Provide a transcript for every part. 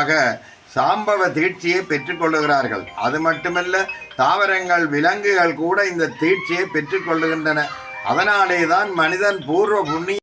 மூலமாக சாம்பவ தீட்சியை பெற்றுக்கொள்ளுகிறார்கள். அது மட்டுமல்ல, தாவரங்கள் விலங்குகள் கூட இந்த தீட்சியை பெற்றுக்கொள்ளுகின்றன. அதனாலே தான் மனிதன் பூர்வ புண்ணிய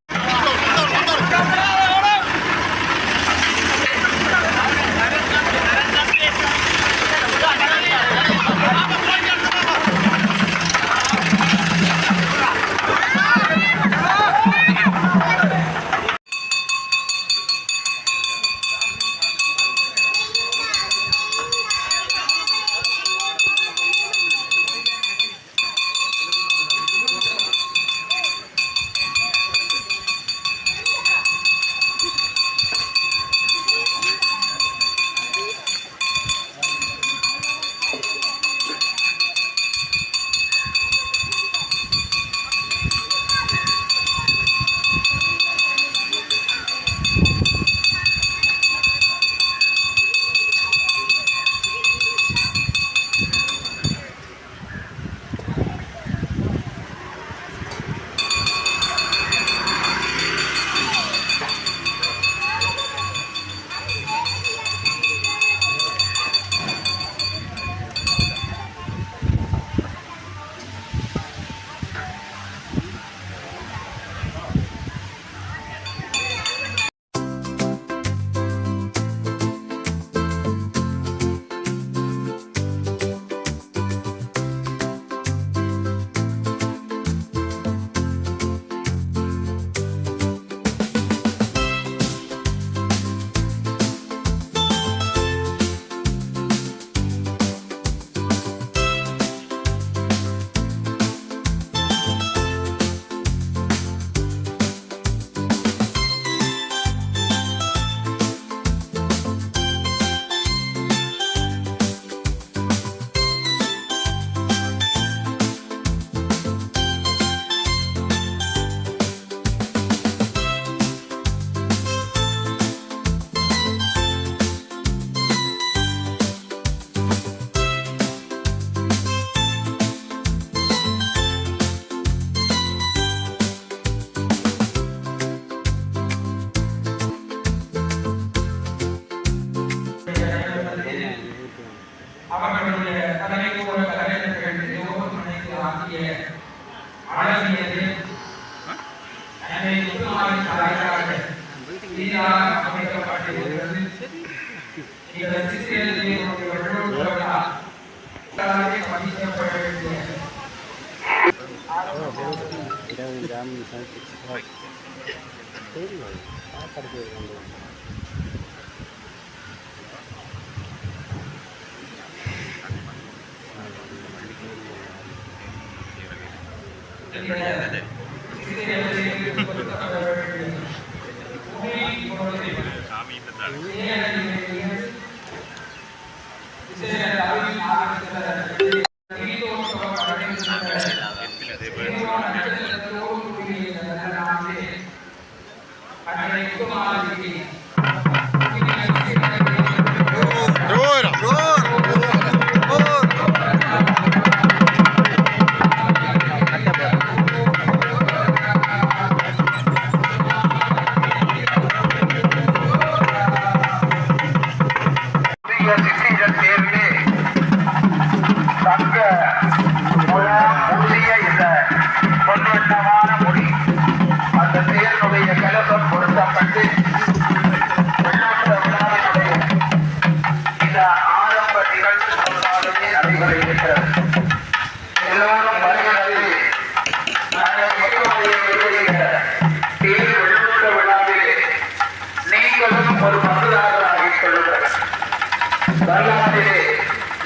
அவர்களுடைய தலைமைத்துவ தலைவர்கள் ஆகிய ஆளுநர்கள் அமைக்கப்பட்டிருக்கிறது. இந்த சித்திரையிலே பதிக்கப்பட வேண்டிய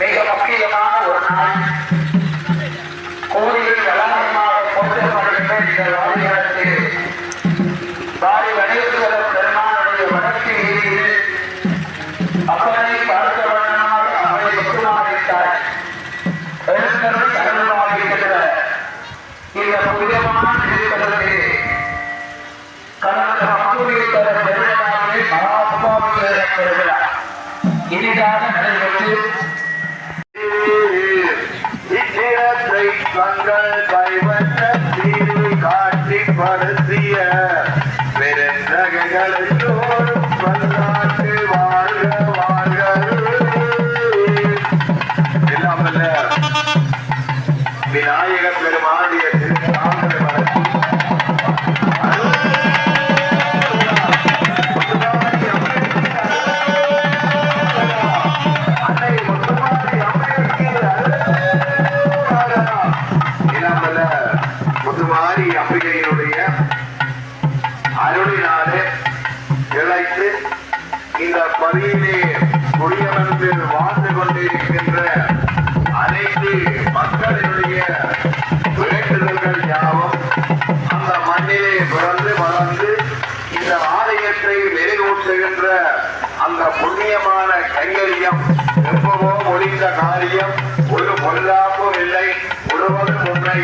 மிக முக்கியமான ஒரு நாள். கோயிலில் வளாகமாக போற்றப்படுகின்ற இந்த வாரியாரத்தில் வாரி கணேஸ்வர பெருமானுடைய வடக்கு வீதியில் அப்பனை பார்த்தவனாக அவரை முற்றுமாறித்தார். எழுந்தருள் அருள்வாகின்ற இந்த புனிதமான திருத்தலத்தில் கடந்த மக்குடித்தர பெருமானே மகாபாபிஷேக பெருவிழா இனிதாக நடைபெற்று இச்சிடத்தை தங்கள் கைவந்த தீர்வு காட்சி படுத்திய பெருந்தகைகள் எல்லோரும் பல்லாண்டு வாழ்க அருளினாலே இழைத்து இந்த பதியிலே குடியமர்ந்து வாழ்ந்து கொண்டிருக்கின்ற அனைத்து மக்களினுடைய வேண்டுதல்கள் யாவும் அந்த மண்ணிலே பிறந்து வளர்ந்து இந்த ஆலயத்தை மெருகூட்டுகின்ற அந்த புண்ணியமான கைங்கரியம் எப்பவோ ஒழிந்த காரியம் ஒரு பொல்லாப்பும் இல்லை முழுவதும் உண்மை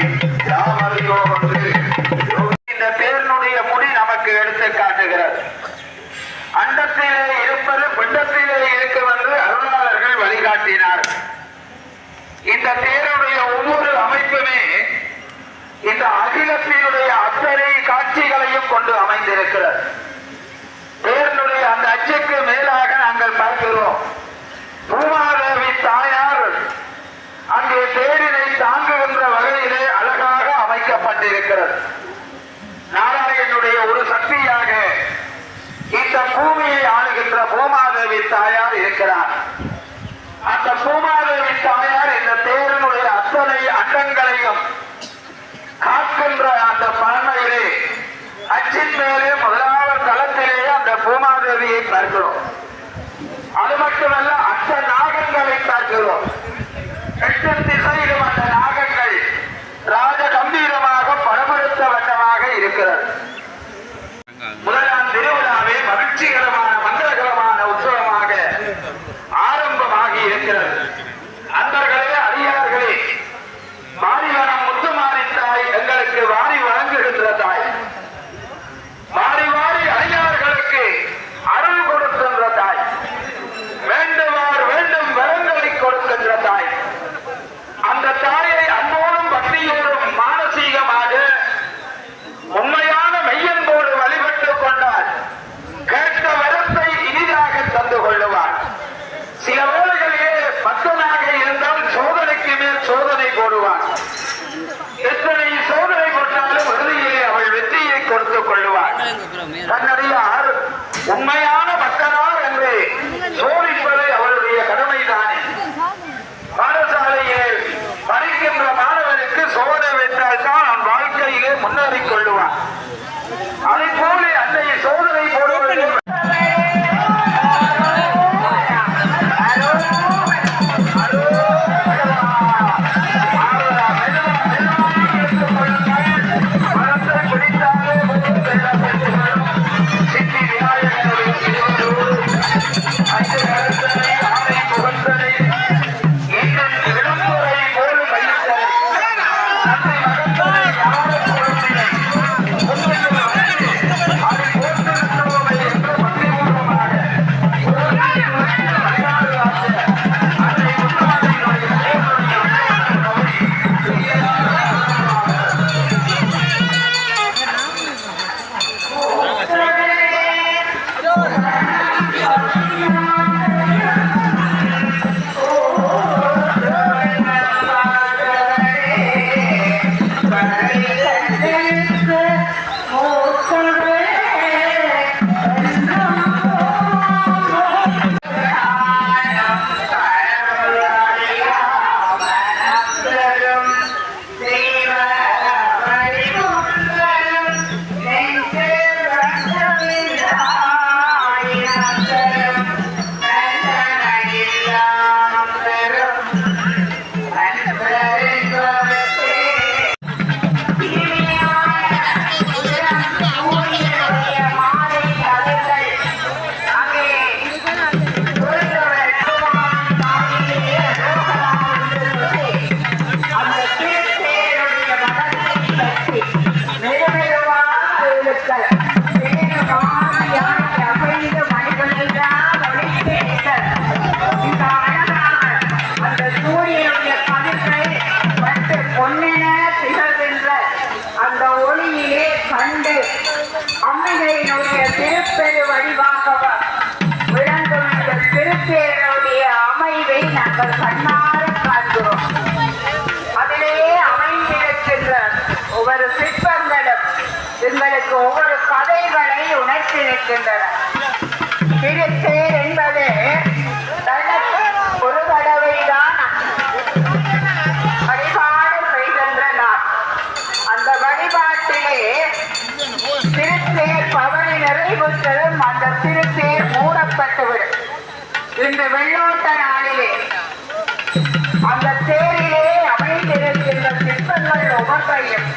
யாமறியோ என்று இந்த பேரனுடைய முடி நமக்கு எடுத்து காட்டுகிறது. அண்டத்திலே இருப்பது பிண்டத்திலே இருக்கும் என்று அருளாளர்கள் வழிகாட்டினார். இந்த தேருடைய ஒவ்வொரு அமைப்புமே இந்த அகிலத்தினுடைய அத்தனை காட்சிகளையும் கொண்டு அமைந்திருக்கிறது. தேரனுடைய அந்த அச்சுக்கு மேலாக நாங்கள் பார்க்கிறோம். பூமாதேவி தாயார் அங்கே தேரினை தாங்குகின்ற வகையிலே அழகாக அமைக்கப்பட்டிருக்கிறது. நாராயணனுடைய ஒரு சக்தியாக இந்த பூமியை ஆளுகின்ற பூமாதேவி தாயார் இருக்கிறார். அந்த பூமாதேவி தாயார் இந்த தேரனுடைய அத்தனை அண்டங்களையும் காக்கின்ற அந்த பழமையிலே அச்சின் மேலே முதலாவது தளத்திலே அந்த பூமாதேவியை பார்க்கிறோம். அது மட்டுமல்ல, அத்த நாகங்களை பார்க்கிறோம். 8 திசையிலும் அந்த நாகங்கள் ராஜ கம்பீரமாக படமெடுத்த வண்ணமாக இருக்கிறது. முதலாம் திருவிழாவே மகிழ்ச்சிகரமான மங்களகரமான உற்சவமாக ஆரம்பமாகி இருக்கிறது. அன்பர்களே, அடியார்களே, மாரிவனம் முத்துமாரி தாய் எங்களுக்கு வாரி வழங்குகின்ற தாய். மாறி மாறி அடியார்களுக்கு அருள் கொடுக்கின்ற தாய். வேண்டுவார் வேண்டும் வரங்களை கொடுக்கின்ற தாய். அந்த தாயை அன்போடும் பக்தியோடும் மானசீகமாக உண்மையான மெய்யன்போடு வழிபட்டுக் கொண்டால் கேட்ட வரத்தை இனிதாக தந்து கொள்ளுவார். சில வேளைகளிலே பக்தனாக இருந்தால் சோதனைக்கு மேல் சோதனை போடுவார். எத்தனை சோதனை போட்டாலும் இறுதியிலே அவள் வெற்றியை கொடுத்துக் கொள்ளுவார். தன்னடியார் உண்மையான பக்தனார் என்று சோதிப்பது அவருடைய கடமைதானே. பாடசாலையிலே படிக்கின்ற மாணவனுக்கு சோதனை வைத்தால் தான் அவன் வாழ்க்கையிலே முன்னேறிக் கொள்ளுவான். அதை போல அன்றைய சோதனை போடுவது அம்பிகையினுடைய திருப்பெரு வடிவாக விளங்கும் இந்த திருப்பேருடைய அமைவை நாங்கள் கண்ணார காண்கிறோம். அதிலேயே அமைந்திருக்கின்ற ஒவ்வொரு சிற்பங்களும் எங்களுக்கு ஒவ்வொரு கதைகளை உணர்த்தி நிற்கின்றன. திருத்தேர் என்பது ஒரு தடவைதான் வழிபாடு செய்கின்ற நாள். அந்த வழிபாட்டிலே திருத்தேர் பவன் வெள்ளோட்டரும் அந்த திருத்தேர் மூடப்பட்டுவிடும். இந்த வெள்ளோட்ட நாளிலே அந்த தேரிலே அமைந்திருக்கின்ற சிற்பங்கள் ஒவ்வொன்றையும்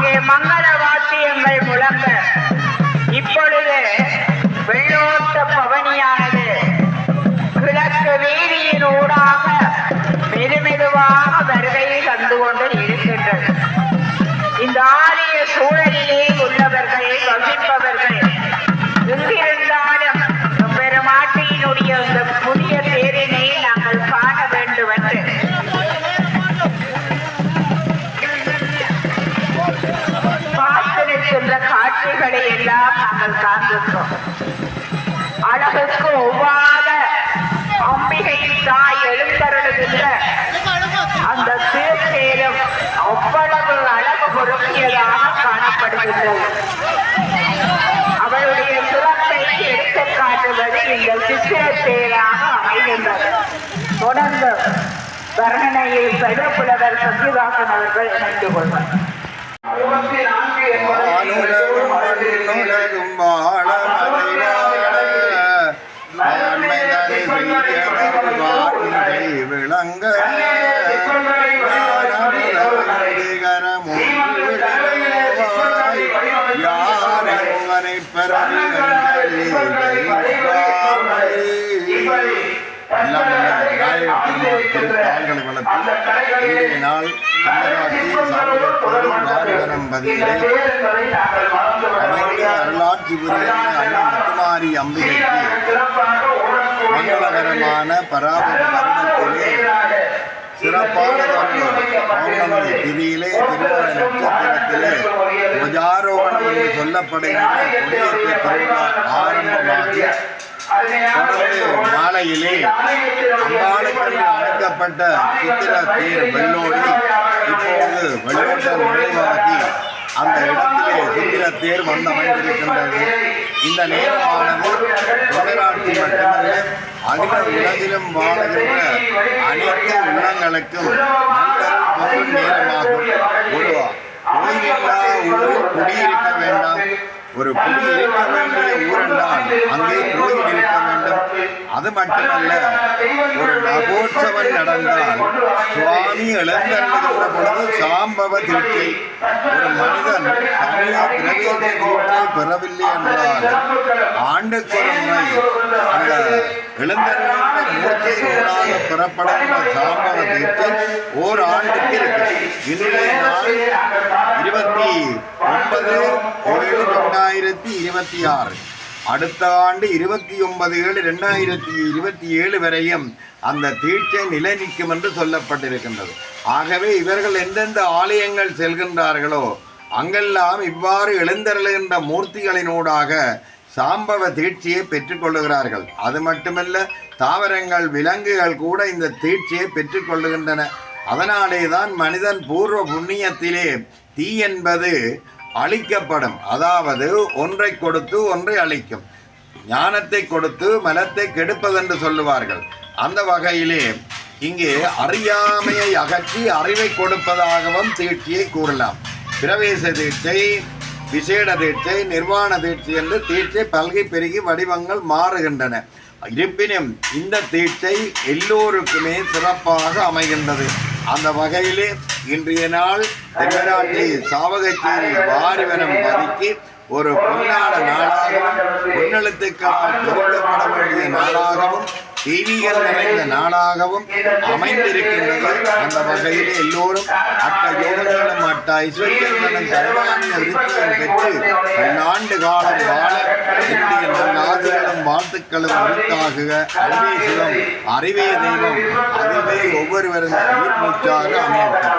இது மங்கள வாத்தியங்கள் முழங்க இப்பொழுது வெள்ளோட்ட பவனியானது கிழக்கு வீதியின் ஊடாக மெதுமெதுவாக வருகையை தந்து கொண்டு இருக்கின்றது. இந்த ஆலய சூழலிலே உள்ளவர்கள் வசிப்பவர்கள் எங்கிருந்தாலும் பெருமாட்டியினுடைய இந்த புதிய தேரினை நாங்கள் காண வேண்டும் என்று பார்த்திருக்கின்ற காட்சிகளை எல்லாம் நாங்கள் காண்கின்றோம். அழகுக்கு ஒவ்வாத அம்பிகை தாய் எழுந்தருளுகின்ற அந்த திருத்தேரும் அவ்வளவு அழகு பொருந்தியதாக காணப்படுகின்றது. அவளுடைய சிறப்பை எடுத்துக் காட்டுவது இந்த சித்திரத்தேராக அமைகின்றது. தொடர்ந்து வர்ணனையில் சைவப்புலவர் சத்யதாசன் அவர்கள் இணைந்து கொள்வார். வானுலகும் வாழ விளங்க யாரை பெறவில்லை திருத்தாள்களை வளர்த்து இன்றைய நாள் அருளாட்சி புரிய முத்துமாரி அம்பிகைக்கு மங்களகரமான பராபர வருடத்திலே சிறப்பான பௌர்ணமி திதியிலே திருவோண நட்சத்திரத்திலே துவஜாரோகணம் என்று சொல்லப்படுகின்ற கொடியேற்ற திருவிழா ஆரம்பமாகி தொடர்ந்து மாலையிலே அம்பாளுக்கு அமைக்கப்பட்ட சித்திர தேர் வெள்ளோடி இப்போது வெள்ளோட்டம் நிறைவாகி அந்த இடத்திலே சித்திர தேர் வந்து அமைந்திருக்கின்றது. இந்த நேரமானது தமிழ்நாட்டில் மட்டுமல்ல அகில உலகிலும் வாழுகின்ற அனைத்து உள்ளங்களுக்கும் நல்ல பொருள் நேரமாகும். ஒரு கோயிலில்லா ஊரில் குடியிருக்க வேண்டாம். ஒரு குடி இருக்க வேண்டிய ஊரென்றால் அங்கே கோயில் இருக்க வேண்டும். அது மட்டுமல்ல, ஒரு மகோற்சவம் நடந்தால் சுவாமி எழுந்தருளுகின்ற பொழுது சாம்பவ தீட்சை ஒரு மனிதன் சமய பிரவேச தீட்சை பெறவில்லை என்றால் ஆண்டுக்கு ஒரு முறை அந்த எழுந்தருளுகின்ற மூர்த்தியினூடாக பெறப்படுகின்ற சாம்பவ தீட்சை ஓர் ஆண்டுக்கு இருக்கு. இன்றைய நாள் 29/7/2026. அடுத்த ஆண்டு 29/7/2027 வரையும் அந்த தீட்சை நிலை நிற்கும் என்று சொல்லப்பட்டிருக்கின்றது. ஆகவே இவர்கள் எந்தெந்த ஆலயங்கள் செல்கின்றார்களோ அங்கெல்லாம் இவ்வாறு எழுந்தருளுகின்ற மூர்த்திகளினூடாக சாம்பவ தீட்சியை பெற்றுக்கொள்ளுகிறார்கள். அது மட்டுமல்ல, தாவரங்கள் விலங்குகள் கூட இந்த தீட்சியை பெற்றுக்கொள்ளுகின்றன. அதனாலே தான் மனிதன் பூர்வ புண்ணியத்திலே தீ என்பது அழிக்கப்படும். அதாவது ஒன்றை கொடுத்து ஒன்றை அழிக்கும். ஞானத்தை கொடுத்து மலத்தை கெடுப்பதென்று சொல்லுவார்கள். அந்த வகையிலே இங்கே அறியாமையை அகற்றி அறிவை கொடுப்பதாகவும் தீட்சியை கூறலாம். பிரவேச தீட்சை, விசேட தீட்சை, நிர்வாண தீட்சை என்று தீட்சை பல்கி பெருகி வடிவங்கள் மாறுகின்றன. இருப்பினும் இந்த தீட்சை எல்லோருக்குமே சிறப்பாக அமைகின்றது. அந்த வகையிலே இன்றைய நாள் தென்மராட்சி சாவகச்சேரி வாரிவனம் பதுக்கி ஒரு பொன்னான நாளாகவும் பொன்னெழுத்துக்களால் பொருத்தப்பட வேண்டிய நாளாகவும் தெய்வீகம் நிறைந்த நாளாகவும் அமைந்திருக்கின்றது. அந்த வகையிலே எல்லோரும் அட்ட யோகங்களும் அட்ட ஐஸ்வர்யங்களும் தர்மானிய விருத்தியும் பெற்று பல்லாண்டு காலம் வாழ என்னுடைய நல்லாசிகளும் வாழ்த்துக்களும் உரித்தாகுக. அன்பே சிவம், அறிவே தெய்வம், அதுவே ஒவ்வொருவரும் உயிர் மூச்சாக அமையட்டும்.